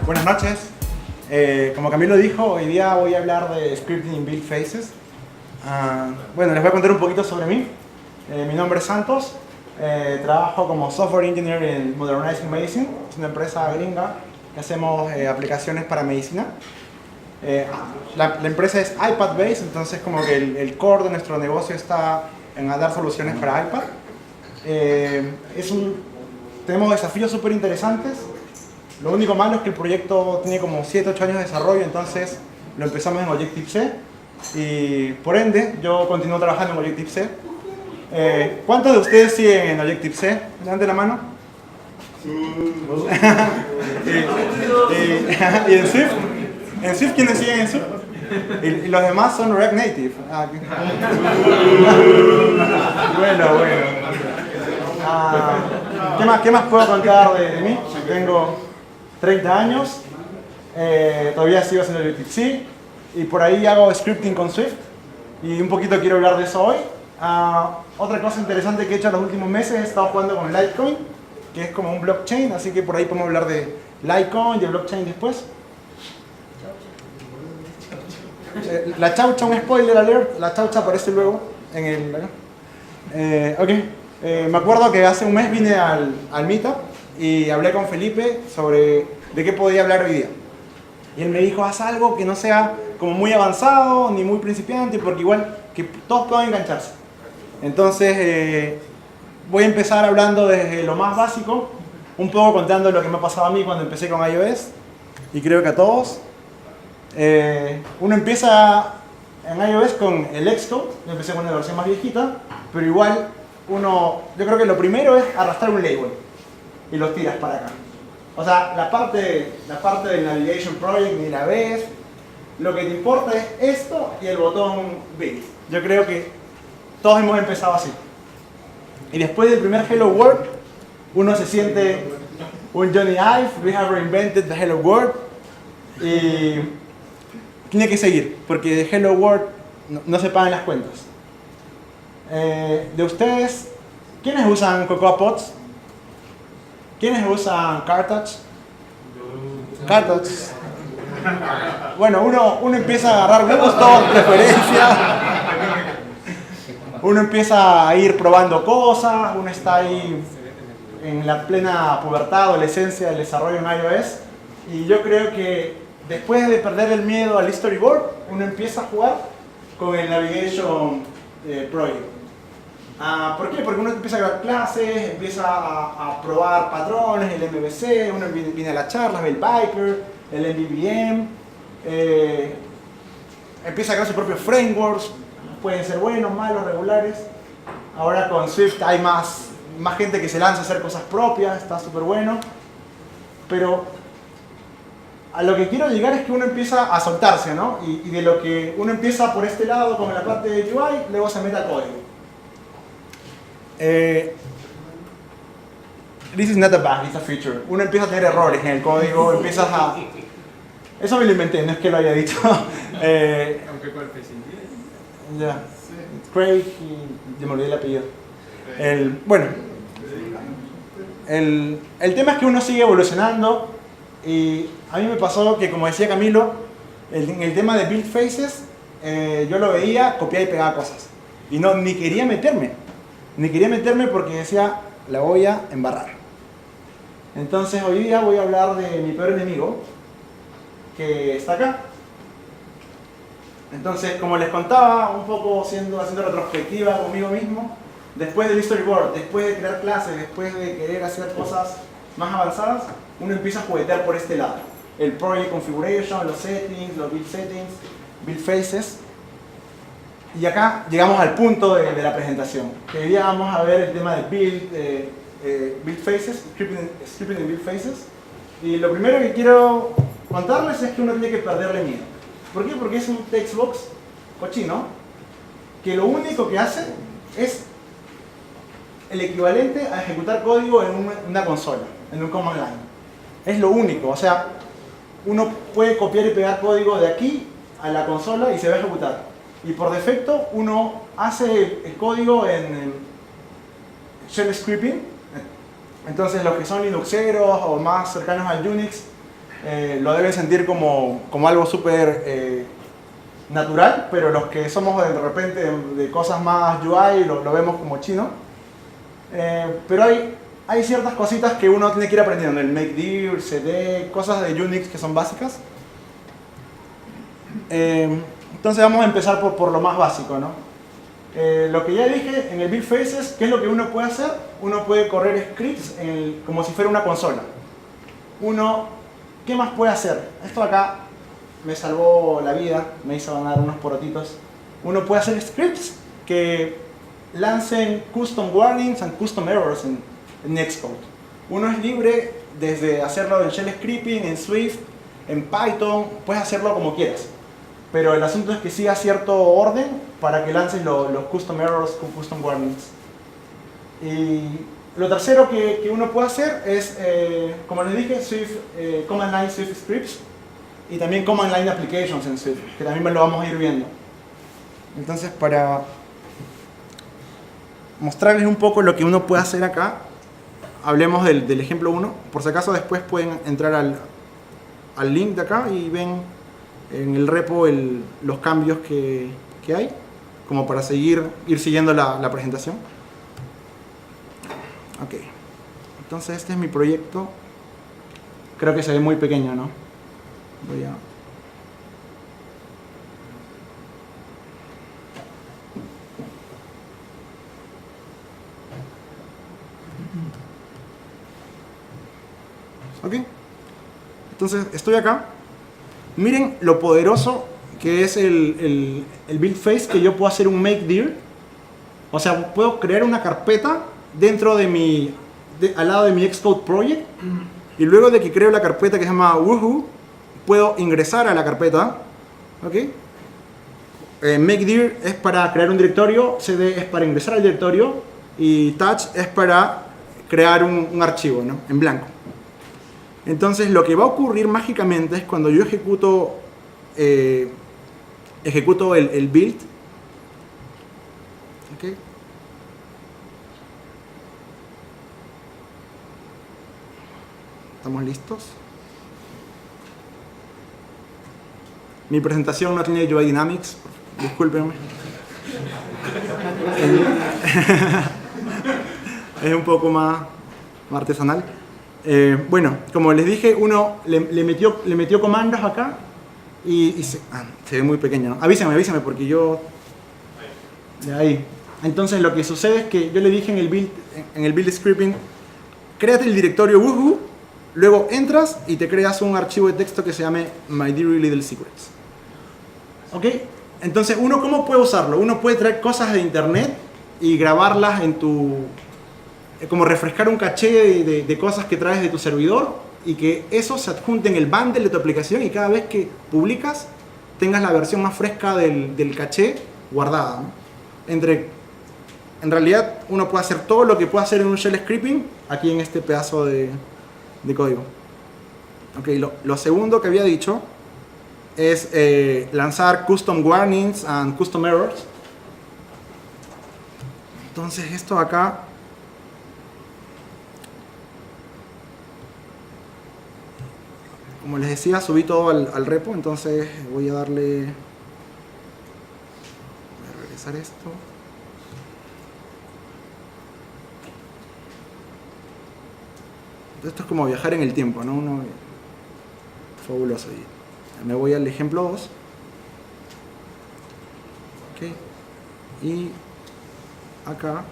Buenas noches. Como Camilo dijo, hoy día voy a hablar de scripting in build phases. Bueno, les voy a contar un poquito sobre mí. Mi nombre es Santos. Trabajo como software engineer en Modernizing Medicine. Es una empresa gringa que hacemos aplicaciones para medicina. La empresa es iPad based, entonces como que el core de nuestro negocio está en dar soluciones para iPad. Tenemos desafíos súper interesantes. Lo único malo es que el proyecto tiene como 7-8 años de desarrollo, entonces lo empezamos en Objective-C y por ende yo continúo trabajando en Objective-C. ¿Cuántos de ustedes siguen en Objective-C? Levanten la mano. ¿Y en Swift? ¿En Swift quiénes siguen en Swift? Y los demás son React Native. Bueno. ¿Qué más puedo contar de mí? Tengo 30 años, todavía sigo haciendo Objective-C y por ahí hago scripting con Swift y un poquito quiero hablar de eso hoy. Otra cosa interesante que he hecho en los últimos meses, he estado jugando con Litecoin, que es como un blockchain, así que por ahí podemos hablar de Litecoin, de blockchain después. La chaucha, un spoiler alert, la chaucha aparece luego en el... me acuerdo que hace un mes vine al Meetup y hablé con Felipe sobre de qué podía hablar hoy día. Y él me dijo, haz algo que no sea como muy avanzado ni muy principiante, porque igual que todos puedan engancharse. Entonces voy a empezar hablando desde lo más básico, un poco contando lo que me ha pasado a mí cuando empecé con iOS, y creo que a todos. Uno empieza en iOS con el Xcode, yo empecé con una versión más viejita, pero igual yo creo que lo primero es arrastrar un label y los tiras para acá. O sea, la parte del Navigation Project ni la ves, lo que te importa es esto y el botón Build. Yo creo que todos hemos empezado así. Y después del primer Hello World, uno se siente un Johnny Ive, we have reinvented the Hello World, y tiene que seguir, porque de Hello World no se pagan las cuentas. De ustedes, ¿quiénes usan Cocoa Pods? ¿Quiénes usan CarTouch? CarTouch. Bueno, uno empieza a agarrar gustos, preferencias. Uno empieza a ir probando cosas. Uno está ahí en la plena pubertad, adolescencia del desarrollo en iOS. Y yo creo que después de perder el miedo al storyboard, uno empieza a jugar con el Navigation Project. ¿Por qué? Porque uno empieza a grabar clases, empieza a probar patrones, el MVC, uno viene a las charlas, ve el Viper, el MVVM, empieza a crear sus propios frameworks, pueden ser buenos, malos, regulares. Ahora con Swift hay más gente que se lanza a hacer cosas propias, está súper bueno. Pero a lo que quiero llegar es que uno empieza a soltarse, ¿no? Y de lo que uno empieza por este lado con la parte de UI, luego se mete al código. This is not a bug, it's a feature. Uno empieza a tener errores en el código, empiezas a... Eso me lo inventé, no es que lo haya dicho. Aunque cuál fue sin día. Ya. Craig y me olvidé el apellido. El tema es que uno sigue evolucionando y a mí me pasó que, como decía Camilo, en el tema de build phases, yo lo veía, copiaba y pegaba cosas. Y ni quería meterme. Ni quería meterme porque decía, la voy a embarrar. Entonces hoy día voy a hablar de mi peor enemigo, que está acá. Entonces, como les contaba, un poco haciendo retrospectiva conmigo mismo, después del storyboard, después de crear clases, después de querer hacer cosas más avanzadas, uno empieza a juguetear por este lado. El project configuration, los settings, los build settings, build phases. Y acá llegamos al punto de la presentación, que hoy día vamos a ver el tema de build phases, scripting in build phases. Y lo primero que quiero contarles es que uno tiene que perderle miedo. ¿Por qué? Porque es un text box cochino, que lo único que hace es el equivalente a ejecutar código en una consola, en un command line. Es lo único, o sea, uno puede copiar y pegar código de aquí a la consola y se va a ejecutar. Y por defecto uno hace el código en shell scripting. Entonces los que son linuxeros o más cercanos al Unix lo deben sentir como algo súper natural, pero los que somos de repente de cosas más UI lo vemos como chino. Pero hay ciertas cositas que uno tiene que ir aprendiendo, el make dir, cd, cosas de Unix que son básicas. Entonces vamos a empezar por lo más básico, ¿no? Lo que ya dije en el build phases, ¿qué es lo que uno puede hacer? Uno puede correr scripts como si fuera una consola. ¿Qué más puede hacer? Esto acá me salvó la vida, me hizo ganar unos porotitos. Uno puede hacer scripts que lancen custom warnings and custom errors en Xcode. Uno es libre desde hacerlo en shell scripting, en Swift, en Python, puedes hacerlo como quieras. Pero el asunto es que siga cierto orden para que lances los custom errors con custom warnings. Y lo tercero que uno puede hacer es, como les dije, Swift, Command Line Swift Scripts y también Command Line Applications en Swift, que también lo vamos a ir viendo. Entonces, para mostrarles un poco lo que uno puede hacer acá, hablemos del ejemplo 1. Por si acaso después pueden entrar al link de acá y ven en el repo los cambios que hay, como para ir siguiendo la presentación. Ok, entonces este es mi proyecto. Creo que se ve muy pequeño, ¿no? Voy a... Ok, entonces estoy acá. Miren lo poderoso que es el build phase, que yo puedo hacer un make dir. O sea, puedo crear una carpeta dentro al lado de mi Xcode project, y luego de que creo la carpeta que se llama Woohoo, puedo ingresar a la carpeta. ¿Ok? Make dir es para crear un directorio, cd es para ingresar al directorio, y touch es para crear un archivo, ¿no? En blanco. Entonces lo que va a ocurrir mágicamente es cuando yo ejecuto el build. ¿Okay? ¿Estamos listos? Mi presentación no tiene UI Dynamics, discúlpenme. Es un poco más artesanal. Bueno, como les dije, uno le metió comandos acá y se ve muy pequeño, ¿no? Avísame porque yo... De ahí. Entonces lo que sucede es que yo le dije en el build scripting, créate el directorio Woohoo, luego entras y te creas un archivo de texto que se llame My Dear Little Secrets. ¿Ok? Entonces, ¿cómo puede usarlo? Uno puede traer cosas de internet y grabarlas como refrescar un caché de cosas que traes de tu servidor, y que eso se adjunte en el bundle de tu aplicación, y cada vez que publicas tengas la versión más fresca del caché guardada, ¿no? En realidad uno puede hacer todo lo que puede hacer en un shell scripting aquí en este pedazo de código. Okay, lo segundo que había dicho es lanzar custom warnings and custom errors. Entonces esto acá, como les decía, subí todo al repo, entonces voy a regresar esto. Esto es como viajar en el tiempo, ¿no? Fabuloso. Me voy al ejemplo 2. Ok. Y acá.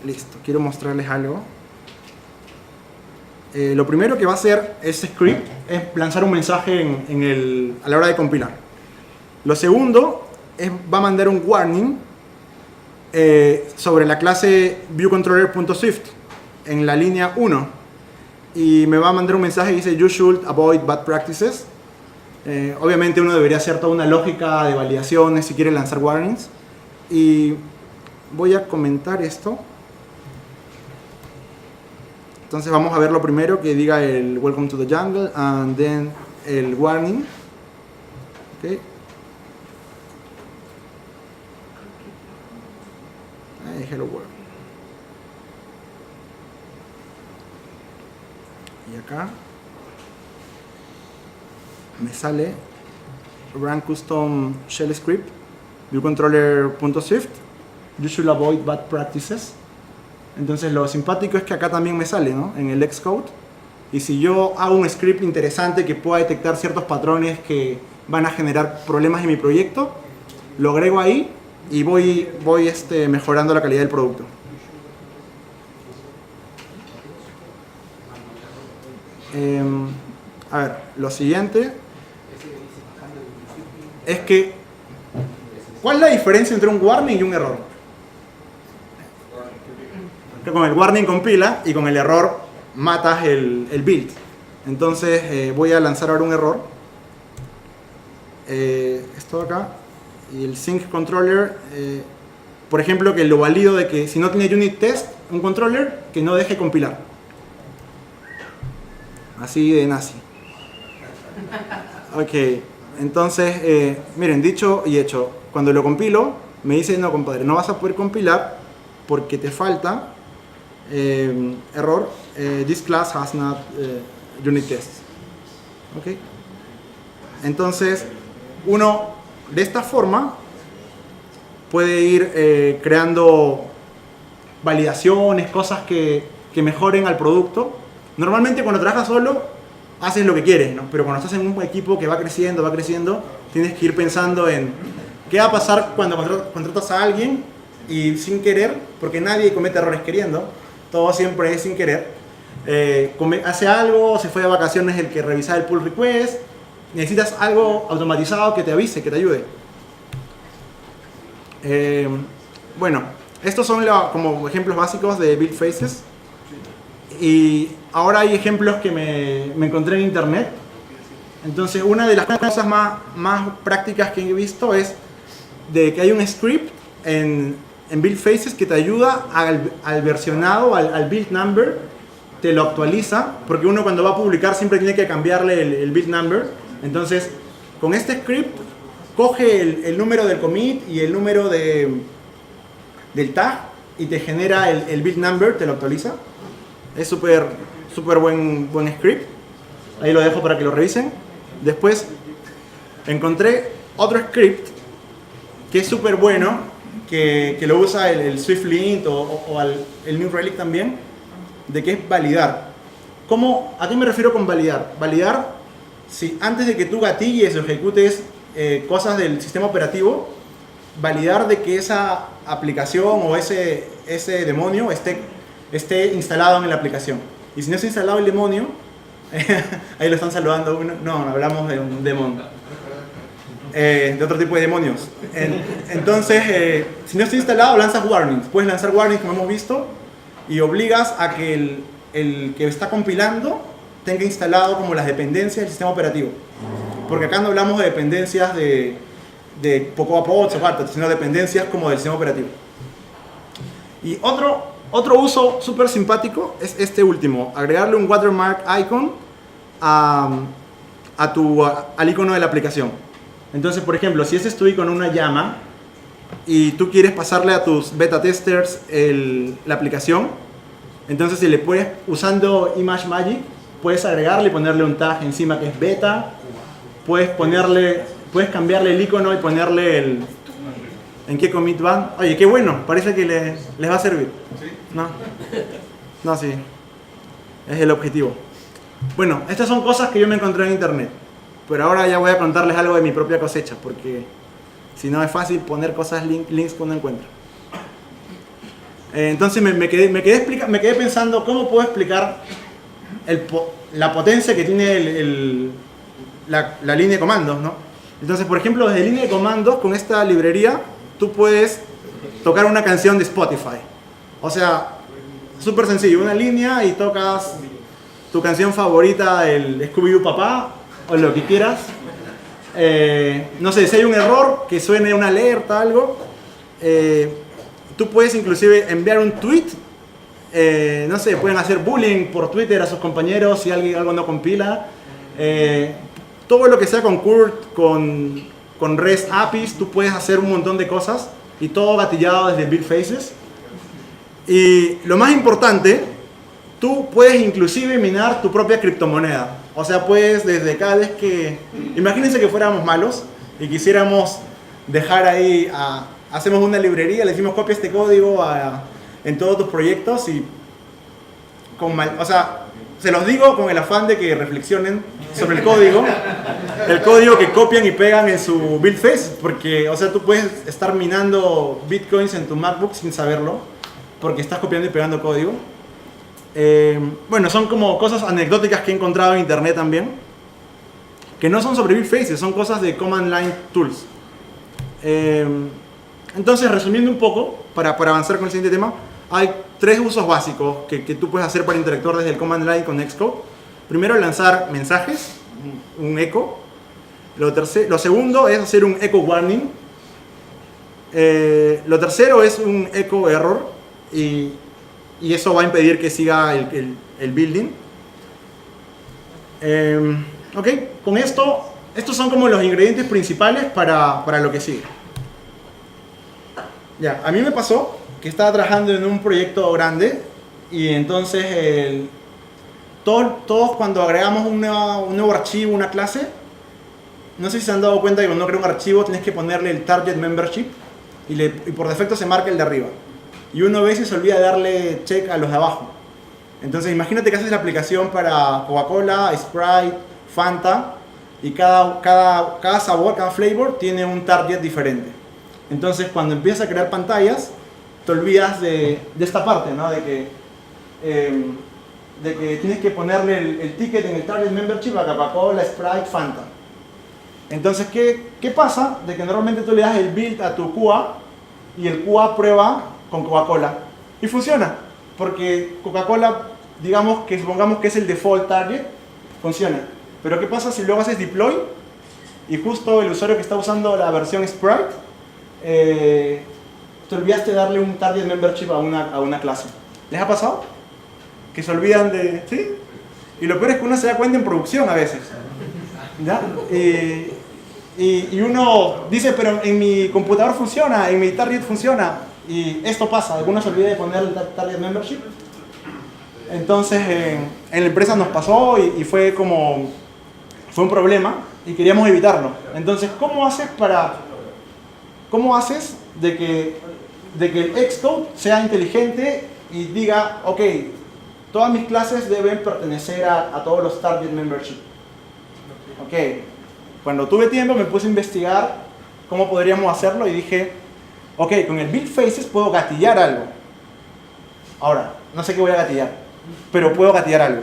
Listo. Quiero mostrarles algo. Lo primero que va a hacer este script es lanzar un mensaje a la hora de compilar. Lo segundo va a mandar un warning sobre la clase viewController.swift en la línea 1, y me va a mandar un mensaje que dice you should avoid bad practices. Obviamente uno debería hacer toda una lógica de validaciones si quiere lanzar warnings, y voy a comentar esto. Entonces vamos a ver lo primero, que diga el welcome to the jungle and then el warning. Okay. Hello world. Y acá me sale run custom shell script viewcontroller.swift. You should avoid bad practices. Entonces lo simpático es que acá también me sale, ¿no? En el Xcode. Y si yo hago un script interesante que pueda detectar ciertos patrones que van a generar problemas en mi proyecto, lo agrego ahí y voy mejorando la calidad del producto. A ver, lo siguiente es que ¿cuál es la diferencia entre un warning y un error? Que con el warning compila y con el error matas el build. Entonces voy a lanzar ahora un error. Esto de acá. Y el sync controller, por ejemplo, que lo valido de que si no tiene unit test, un controller, que no deje compilar. Así de nazi. Ok, entonces, miren, dicho y hecho. Cuando lo compilo, me dice, no compadre, no vas a poder compilar porque te falta error, this class has not unit tests. Ok. Entonces, uno de esta forma puede ir creando validaciones, cosas que mejoren al producto. Normalmente cuando trabajas solo, haces lo que quieres, ¿no? Pero cuando estás en un equipo que va creciendo, tienes que ir pensando en qué va a pasar cuando contratas a alguien y sin querer, porque nadie comete errores queriendo, todo siempre es sin querer. Hace algo, se fue de vacaciones el que revisa el pull request, necesitas algo automatizado que te avise, que te ayude. Bueno, estos son como ejemplos básicos de build phases. Y ahora hay ejemplos que me encontré en internet. Entonces, una de las cosas más prácticas que he visto es de que hay un script en build phases que te ayuda al versionado, al build number, te lo actualiza, porque uno cuando va a publicar siempre tiene que cambiarle el build number. Entonces, con este script, coge el número del commit y el número del tag y te genera el build number, te lo actualiza. Es súper buen script. Ahí lo dejo para que lo revisen. Después encontré otro script que es súper bueno, que lo usa el SwiftLint o el New Relic también, de que es validar. ¿A qué me refiero con validar? Validar si antes de que tú gatilles o ejecutes cosas del sistema operativo, validar de que esa aplicación o ese demonio esté instalado en la aplicación. Y si no está instalado el demonio, ahí lo están saludando uno. No, hablamos de un demonio. De otro tipo de demonios. Entonces, si no está instalado, lanzas warnings. Puedes lanzar warnings, como hemos visto, y obligas a que el que está compilando tenga instalado como las dependencias del sistema operativo. Porque acá no hablamos de dependencias de Pocoapods o Partot, sino dependencias como del sistema operativo. Y otro uso súper simpático es este último, agregarle un watermark icon al icono de la aplicación. Entonces, por ejemplo, si ese es tu icono, una llama, y tú quieres pasarle a tus beta testers la aplicación, entonces si le puedes, usando ImageMagick, puedes agregarle y ponerle un tag encima que es beta, puedes cambiarle el icono y ponerle ¿en qué commit van? Oye, qué bueno, parece que les va a servir. No, sí. Es el objetivo. Bueno, estas son cosas que yo me encontré en internet. Pero ahora ya voy a contarles algo de mi propia cosecha, porque si no es fácil poner cosas, links que uno encuentra. Entonces me quedé pensando cómo puedo explicar la potencia que tiene la línea de comandos, ¿no? Entonces, por ejemplo, desde línea de comandos, con esta librería, tú puedes tocar una canción de Spotify. O sea, súper sencillo, una línea y tocas tu canción favorita, el Scooby-Doo Papá, o lo que quieras. No sé, si hay un error, que suene una alerta, algo. Tú puedes inclusive enviar un tweet. No sé, pueden hacer bullying por Twitter a sus compañeros si algo no compila. Todo lo que sea con CURT, con REST APIs, tú puedes hacer un montón de cosas y todo gatillado desde build phases. Y lo más importante tú puedes inclusive minar tu propia criptomoneda. O sea, puedes desde cada vez que... Imagínense que fuéramos malos y quisiéramos dejar ahí, hacemos una librería, le decimos copia este código en todos tus proyectos y... o sea, se los digo con el afán de que reflexionen sobre el código que copian y pegan en su build phase, porque, o sea, tú puedes estar minando bitcoins en tu MacBook sin saberlo, porque estás copiando y pegando código. Bueno, son como cosas anecdóticas que he encontrado en internet también, que no son sobre build phases, son cosas de command line tools. Entonces, resumiendo un poco, para avanzar con el siguiente tema, hay 3 usos básicos que tú puedes hacer para interactuar desde el command line con Xcode. Primero, lanzar mensajes, un echo. Lo segundo es hacer un echo warning. Lo tercero es un echo error y eso va a impedir que siga el building. Ok, con estos son como los ingredientes principales para lo que sigue. Ya, a mí me pasó que estaba trabajando en un proyecto grande y entonces todos cuando agregamos un nuevo archivo, una clase, no sé si se han dado cuenta que cuando creas un archivo tienes que ponerle el target membership y por defecto se marca el de arriba y uno a veces se olvida de darle check a los de abajo. Entonces imagínate que haces la aplicación para Coca-Cola, Sprite, Fanta y cada sabor, cada flavor tiene un target diferente. Entonces cuando empiezas a crear pantallas te olvidas de esta parte, ¿no? De que tienes que ponerle el ticket en el target membership a Coca-Cola, Sprite, Fanta. Entonces, ¿qué pasa? De que normalmente tú le das el build a tu QA y el QA prueba con Coca-Cola y funciona, porque Coca-Cola, supongamos que es el default target, funciona. Pero ¿qué pasa si luego haces deploy y justo el usuario que está usando la versión Sprite te olvidaste de darle un target membership a una clase? ¿Les ha pasado? Que se olvidan de... ¿Sí? Y lo peor es que uno se da cuenta en producción a veces. ¿Ya? Y uno dice, pero en mi computador funciona, en mi target funciona. Y esto pasa, algunos se olvidan de poner el target membership. Entonces en la empresa nos pasó y fue un problema y queríamos evitarlo. Entonces, ¿cómo haces de que el Xcode sea inteligente y diga, ok, todas mis clases deben pertenecer a todos los target membership? Ok, cuando tuve tiempo me puse a investigar cómo podríamos hacerlo y dije, ok, con el build phases puedo gatillar algo. Ahora, no sé qué voy a gatillar, pero puedo gatillar algo.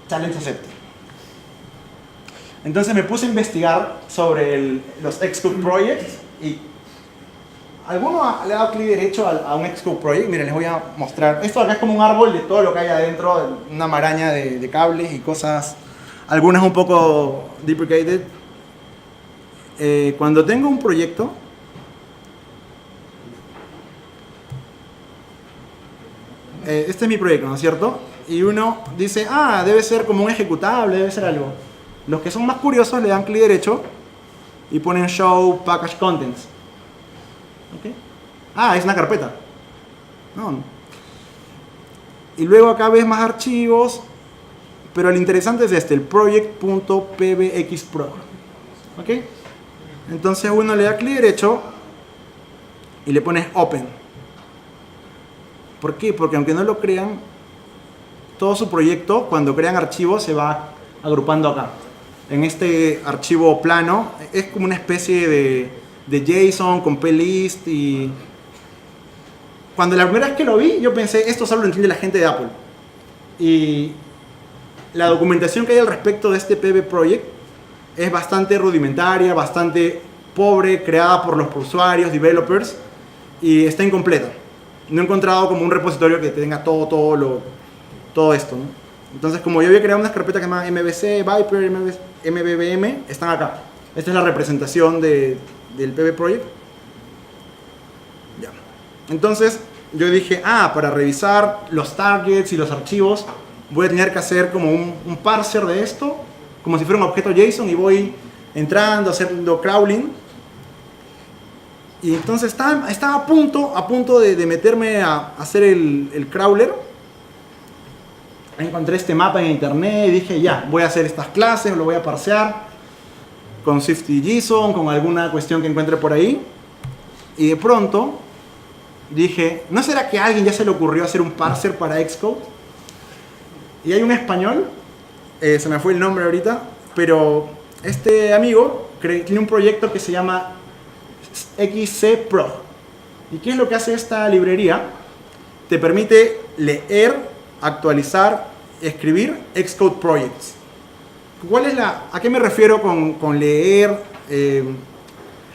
Challenge accepted. Entonces me puse a investigar sobre los Xcode projects y ¿alguno le ha dado clic derecho a un Xcode project? Miren, les voy a mostrar. Esto acá es como un árbol de todo lo que hay adentro, una maraña de cables y cosas, algunas un poco deprecated. Cuando tengo un proyecto, este es mi proyecto, ¿no es cierto? Y uno dice, debe ser como un ejecutable, debe ser algo. Los que son más curiosos le dan clic derecho y ponen Show Package Contents. ¿Okay? Es una carpeta. No. Y luego acá ves más archivos, pero lo interesante es el project.pbxpro. ¿Ok? Entonces uno le da clic derecho y le pones Open. ¿Por qué? Porque aunque no lo crean, todo su proyecto, cuando crean archivos, se va agrupando acá. En este archivo plano, es como una especie de JSON con plist y... Cuando la primera vez que lo vi, yo pensé, esto solo lo entiende la gente de Apple. Y la documentación que hay al respecto de este PB Project es bastante rudimentaria, bastante pobre, creada por los usuarios, developers, y está incompleta. No he encontrado como un repositorio que tenga todo esto, ¿no? Entonces, como yo había creado unas carpetas que se llaman MVC, Viper, MVVM, están acá. Esta es la representación del PB Project. Ya. Entonces, yo dije, para revisar los targets y los archivos, voy a tener que hacer como un parser de esto, como si fuera un objeto JSON, y voy entrando, haciendo crawling. Y entonces estaba a punto de meterme a hacer el crawler. Encontré este mapa en internet y dije, ya, voy a hacer estas clases, lo voy a parsear con Swift y JSON, con alguna cuestión que encuentre por ahí. Y de pronto dije, ¿no será que a alguien ya se le ocurrió hacer un parser para Xcode? Y hay un español, se me fue el nombre ahorita, pero este amigo tiene un proyecto que se llama XC Pro. ¿Y qué es lo que hace esta librería? Te permite leer, actualizar, escribir Xcode projects. ¿A qué me refiero con leer,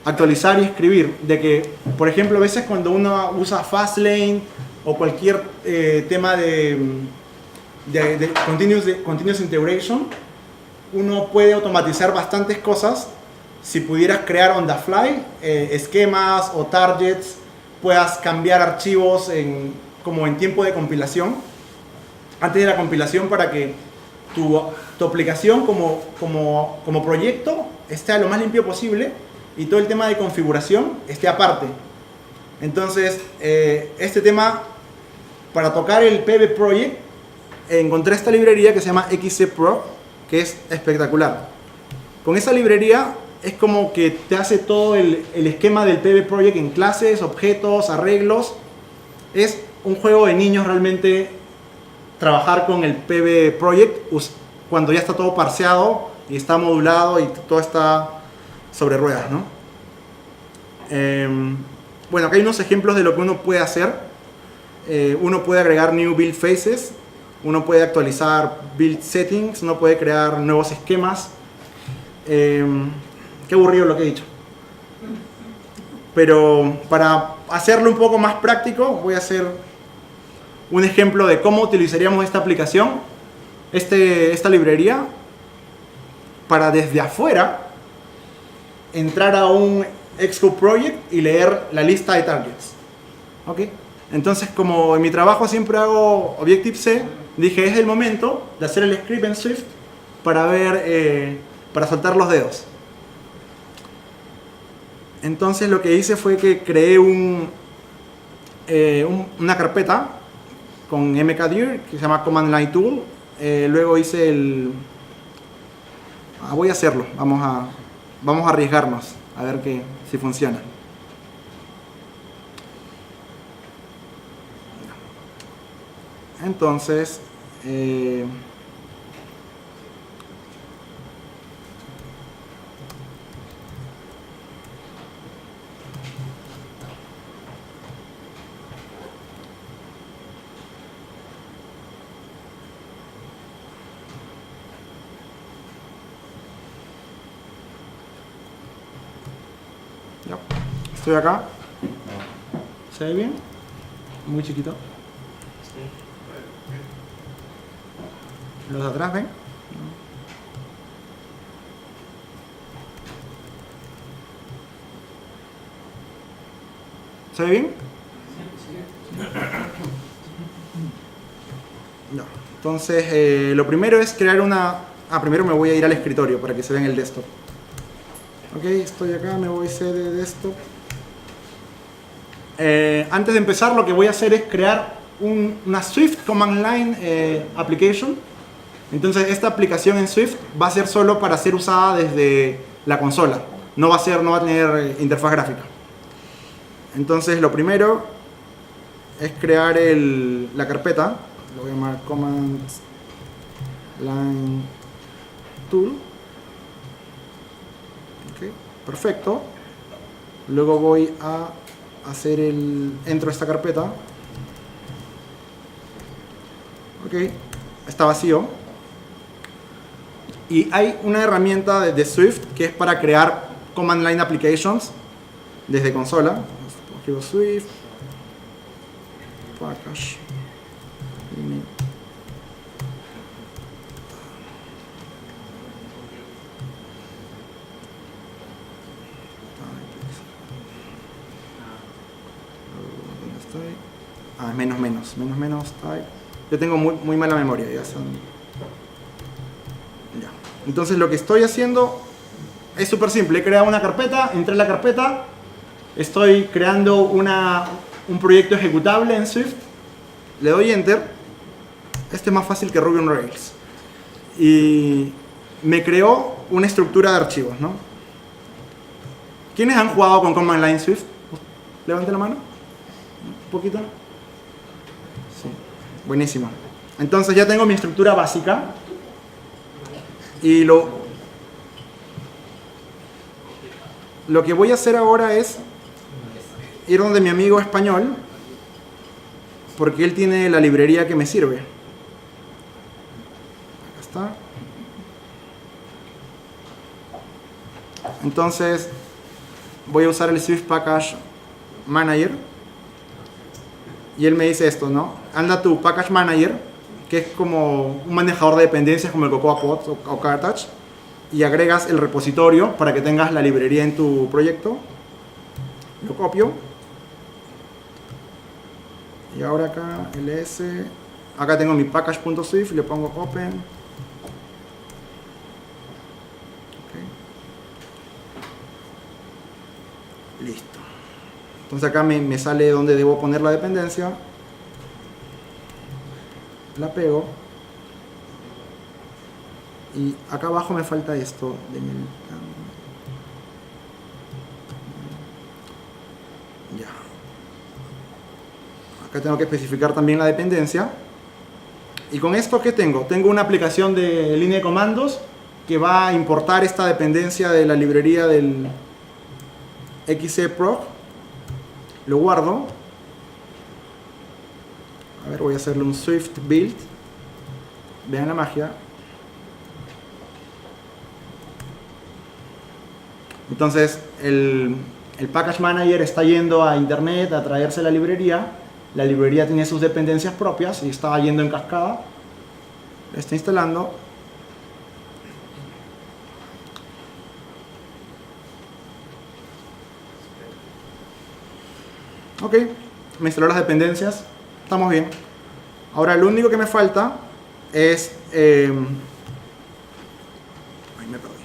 actualizar y escribir? De que, por ejemplo, a veces cuando uno usa Fastlane o cualquier tema de continuous integration, uno puede automatizar bastantes cosas. Si pudieras crear on the fly esquemas o targets, puedas cambiar archivos como en tiempo de compilación, antes de la compilación, para que tu aplicación como proyecto esté lo más limpio posible y todo el tema de configuración esté aparte. Entonces, este tema, para tocar el PB Project, encontré esta librería que se llama XC Pro, que es espectacular. Con esa librería es como que te hace todo el esquema del PB Project en clases, objetos, arreglos. Es un juego de niños realmente trabajar con el PB Project cuando ya está todo parseado y está modulado y todo está sobre ruedas, ¿no? Bueno, acá hay unos ejemplos de lo que uno puede hacer. Uno puede agregar new build phases, uno puede actualizar build settings, uno puede crear nuevos esquemas. Qué aburrido lo que he dicho. Pero para hacerlo un poco más práctico, voy a hacer un ejemplo de cómo utilizaríamos esta aplicación, esta librería, para desde afuera entrar a un Xcode project y leer la lista de targets. ¿Ok? Entonces, como en mi trabajo siempre hago Objective-C, dije, es el momento de hacer el script en Swift para para soltar los dedos. Entonces lo que hice fue que creé una carpeta con mkdir que se llama Command Line Tool. Luego hice voy a hacerlo, vamos a arriesgarnos a ver si funciona. Entonces estoy acá. ¿Se ve bien? Muy chiquito. Los de atrás, ¿ven? ¿Se ve bien? No. Entonces, lo primero es crear primero me voy a ir al escritorio para que se vea en el desktop. Ok, estoy acá, me voy a hacer de desktop. Antes de empezar, lo que voy a hacer es crear una Swift Command Line application. Entonces, esta aplicación en Swift va a ser solo para ser usada desde la consola. No va a tener interfaz gráfica. Entonces, lo primero es crear la carpeta. Lo voy a llamar Command Line Tool. Okay, perfecto. Luego voy a hacer entro a esta carpeta. Ok, está vacío. Y hay una herramienta de Swift que es para crear Command Line Applications desde consola. Escribo Swift package init. menos type. Yo tengo muy mala memoria, ya. Entonces lo que estoy haciendo es súper simple. He creado una carpeta, entré en la carpeta Estoy creando un proyecto ejecutable en Swift. Le doy Enter. Este es más fácil que Ruby on Rails. Y me creó una estructura de archivos, ¿no? ¿Quiénes han jugado con Command Line Swift? Levanten la mano. ¿Un poquito? Sí. Buenísimo. Entonces ya tengo mi estructura básica. Y lo que voy a hacer ahora es ir donde mi amigo español, porque él tiene la librería que me sirve. Acá está. Entonces voy a usar el Swift Package Manager y él me dice esto, ¿no? Anda tu Package Manager, que es como un manejador de dependencias como el CocoaPods o Cartouch, y agregas el repositorio para que tengas la librería en tu proyecto. Lo copio. Y ahora acá, ls. Acá tengo mi package.swift y le pongo open. Okay. Listo. Entonces acá me sale donde debo poner la dependencia. La pego. Y acá abajo me falta esto. Ya. Acá tengo que especificar también la dependencia. Y con esto, ¿qué tengo? Tengo una aplicación de línea de comandos que va a importar esta dependencia de la librería del xcproc. Lo guardo. A ver, voy a hacerle un Swift build. Vean la magia. Entonces, el Package Manager está yendo a internet a traerse la librería. La librería tiene sus dependencias propias y está yendo en cascada. La está instalando. Ok, me instaló las dependencias. Estamos bien. Ahora lo único que me falta es... Ay, me perdí.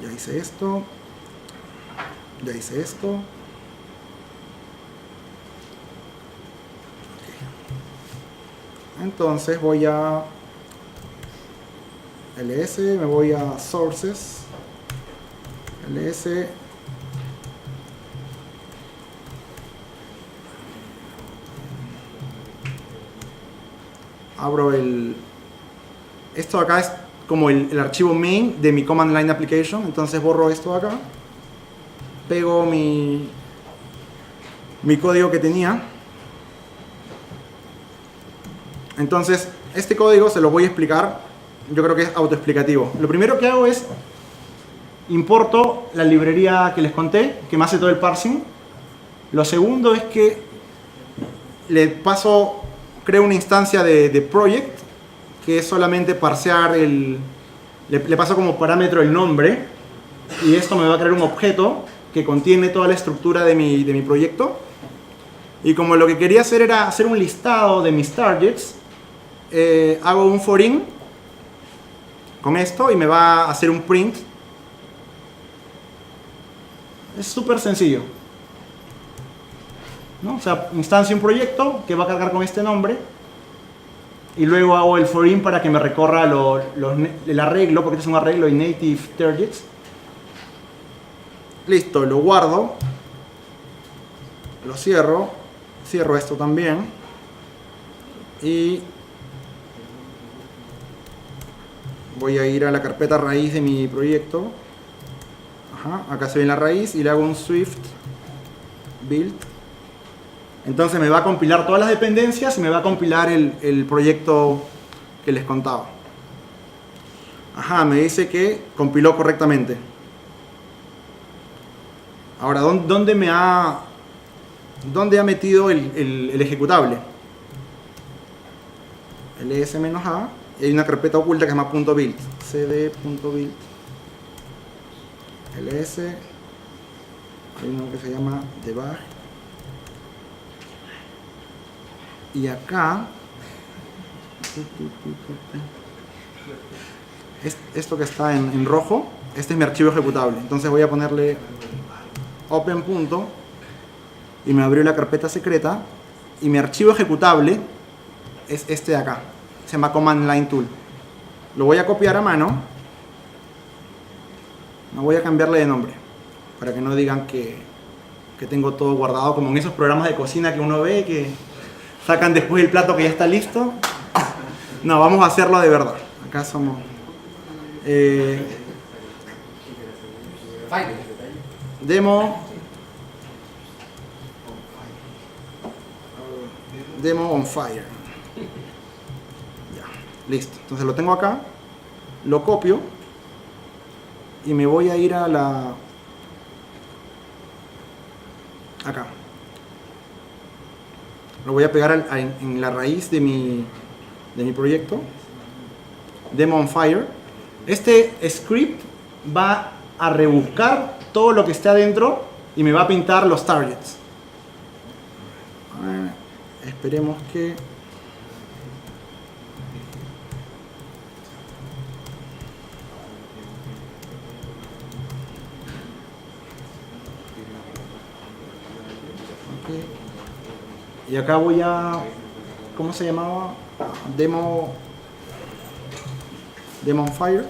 Ya hice esto. Ya hice esto. Okay. Entonces voy a ls, me voy a sources, ls, abro esto acá es como el archivo main de mi command line application, entonces borro esto de acá, pego mi código que tenía. Entonces este código se lo voy a explicar, yo creo que es autoexplicativo. Lo primero que hago es importo la librería que les conté, que me hace todo el parsing. Lo segundo es que le paso, creo una instancia de project, que es solamente parsear le paso como parámetro el nombre, y esto me va a crear un objeto que contiene toda la estructura de mi proyecto. Y como lo que quería hacer era hacer un listado de mis targets, hago un for in con esto y me va a hacer un print. Es súper sencillo, ¿no? O sea, instancio un proyecto que va a cargar con este nombre y luego hago el for in para que me recorra el arreglo, porque este es un arreglo de native targets. Listo, lo guardo, lo cierro esto también y voy a ir a la carpeta raíz de mi proyecto. Ajá, acá se ve la raíz y le hago un Swift build. Entonces me va a compilar todas las dependencias y me va a compilar el proyecto que les contaba. Ajá, me dice que compiló correctamente. Ahora, ¿dónde ha metido el ejecutable? ls-a, y hay una carpeta oculta que se llama .build. cd.build. ls, hay uno que se llama debug. Y acá, esto que está en rojo, Este es mi archivo ejecutable. Entonces voy a ponerle open punto y me abrió la carpeta secreta. Y mi archivo ejecutable es este de acá. Se llama Command Line Tool. Lo voy a copiar a mano. No voy a cambiarle de nombre para que no digan que tengo todo guardado como en esos programas de cocina que uno ve que sacan después el plato que ya está listo. No, vamos a hacerlo de verdad. Acá somos demo on fire. Ya, listo. Entonces lo tengo acá, lo copio y me voy a ir a la acá. Lo voy a pegar en la raíz de mi proyecto. Demo on fire. Este script va a rebuscar todo lo que esté adentro y me va a pintar los targets. Esperemos que... Okay. Y acá voy a... ¿Cómo se llamaba? Demo on fire.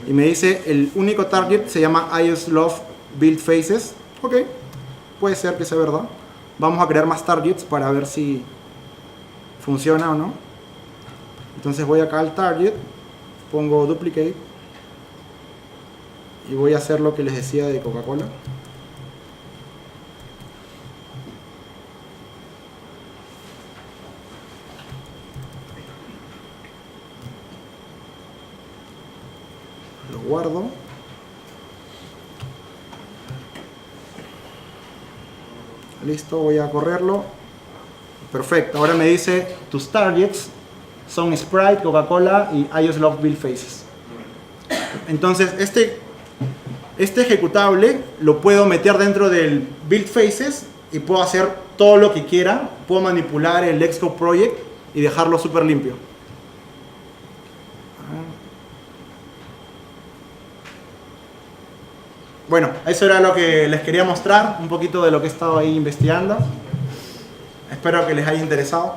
Y me dice el único target se llama iOS Love Build Faces. Ok, puede ser que sea verdad. Vamos a crear más targets para ver si funciona o no. Entonces voy acá al target, pongo duplicate y voy a hacer lo que les decía de Coca-Cola. Lo guardo. Listo, voy a correrlo. Perfecto, ahora me dice tus targets son Sprite, Coca-Cola y iOS Love Build Faces. Entonces este ejecutable lo puedo meter dentro del Build Faces y puedo hacer todo lo que quiera. Puedo manipular el Xcode Project y dejarlo súper limpio. Bueno, eso era lo que les quería mostrar, un poquito de lo que he estado ahí investigando. Espero que les haya interesado.